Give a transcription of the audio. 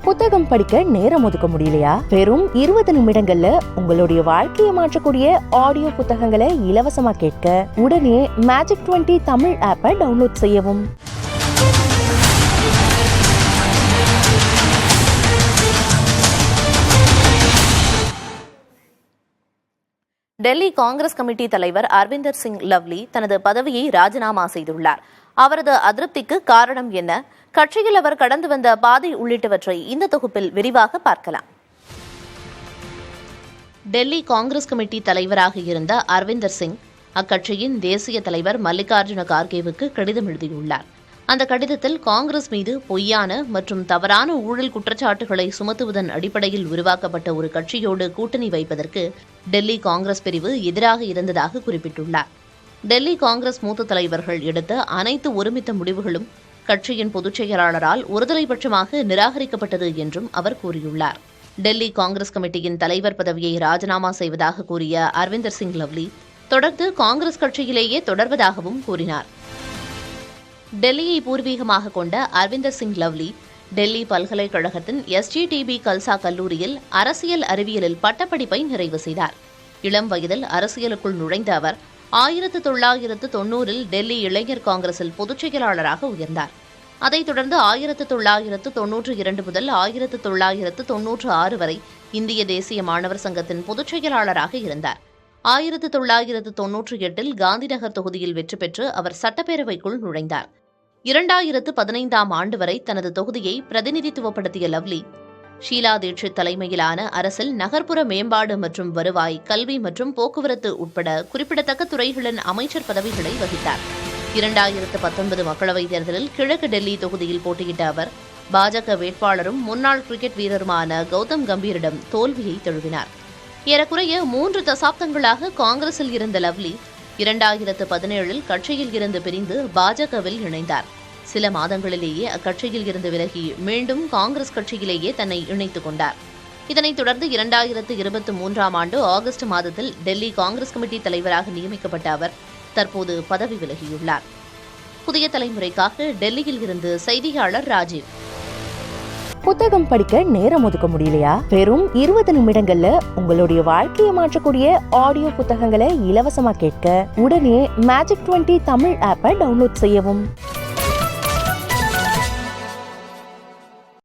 புத்தகம் படிக்க நேரம் ஒதுக்க முடியலையா? வெறும் 20 நிமிடங்கள்ல உங்களுடைய வாழ்க்கையை மாற்றக்கூடிய ஆடியோ புத்தகங்களை இலவசமா கேட்க உடனே மேஜிக் 20 தமிழ் ஆப்பை டவுன்லோட் செய்யவும். டெல்லி காங்கிரஸ் கமிட்டி தலைவர் அரவிந்தர் சிங் லவ்லி தனது பதவியை ராஜினாமா செய்துள்ளார். அவரது அதிருப்திக்கு காரணம் என்ன? கட்சியில் அவர் கடந்து வந்த பாதை உள்ளிட்டவற்றை இந்த தொகுப்பில் விரிவாக பார்க்கலாம். டெல்லி காங்கிரஸ் கமிட்டி தலைவராக இருந்த அரவிந்தர் சிங் அக்கட்சியின் தேசிய தலைவர் மல்லிகார்ஜுன கார்கேவுக்கு கடிதம் எழுதியுள்ளார். அந்த கடிதத்தில் காங்கிரஸ் மீது பொய்யான மற்றும் தவறான ஊழல் குற்றச்சாட்டுகளை சுமத்துவதன் அடிப்படையில் உருவாக்கப்பட்ட ஒரு கட்சியோடு கூட்டணி வைப்பதற்கு டெல்லி காங்கிரஸ் பிரிவு எதிராக இருந்ததாக குறிப்பிட்டுள்ளார். டெல்லி காங்கிரஸ் மூத்த தலைவர்கள் எடுத்த அனைத்து ஒருமித்த முடிவுகளும் கட்சியின் பொதுச் செயலாளரால் ஒருதலைபட்சமாக நிராகரிக்கப்பட்டது என்றும் அவர் கூறியுள்ளார். டெல்லி காங்கிரஸ் கமிட்டியின் தலைவர் பதவியை ராஜினாமா செய்வதாக கூறிய அரவிந்தர் சிங் லவ்லி தொடர்ந்து காங்கிரஸ் கட்சியிலேயே தொடர்வதாகவும் கூறினார். டெல்லியை பூர்வீகமாக கொண்ட அரவிந்தர் சிங் லவ்லி டெல்லி பல்கலைக்கழகத்தின் SGTB கல்சா கல்லூரியில் அரசியல் அறிவியலில் பட்டப்படிப்பை நிறைவு செய்தார். இளம் வயதில் அரசியலுக்குள் நுழைந்த அவர் 1990 டெல்லி இளைஞர் காங்கிரஸில் பொதுச் செயலாளராக உயர்ந்தார். அதைத் தொடர்ந்து 1992 முதல் 1996 வரை இந்திய தேசிய மாணவர் சங்கத்தின் பொதுச் செயலாளராக இருந்தார். 1998 காந்திநகர் தொகுதியில் வெற்றி பெற்று அவர் சட்டப்பேரவைக்குள் நுழைந்தார். 2015 வரை தனது தொகுதியை பிரதிநிதித்துவப்படுத்திய லவ்லி ஷீலா தீட்சித் தலைமையிலான அரசில் நகர்ப்புற மேம்பாடு மற்றும் வருவாய், கல்வி மற்றும் போக்குவரத்து உட்பட குறிப்பிடத்தக்க துறைகளின் அமைச்சர் பதவிகளை வகித்தார். 2019 மக்களவைத் தேர்தலில் கிழக்கு டெல்லி தொகுதியில் போட்டியிட்ட அவர் பாஜக வேட்பாளரும் முன்னாள் கிரிக்கெட் வீரருமான கௌதம் கம்பீரிடம் தோல்வியை தழுவினார். ஏறக்குறைய 3 தசாப்தங்களாக காங்கிரஸில் இருந்த லவ்லி 2017 கட்சியில் இருந்து பிரிந்து பாஜகவில் இணைந்தார். சில மாதங்களிலேயே அக்கட்சியில் இருந்து விலகி மீண்டும் காங்கிரஸ் கட்சியிலேயே தன்னை இணைத்துக் கொண்டார். இதனைத் தொடர்ந்து 2023 ஆகஸ்ட் மாதத்தில் டெல்லி காங்கிரஸ் கமிட்டி தலைவராக நியமிக்கப்பட்ட அவர் தற்போது பதவி விலகியுள்ளார். புதிய தலைமுறைக்காக டெல்லியில் இருந்து செய்தியாளர் ராஜீவ். புத்தகம் படிக்க நேரம் ஒதுக்க முடியலையா? வெறும் 20 நிமிடங்கள்ல உங்களுடைய வாழ்க்கையை மாற்றக்கூடிய ஆடியோ புத்தகங்களை இலவசமா கேட்க உடனே மேஜிக் 20 தமிழ் ஆப்பை டவுன்லோட் செய்யவும்.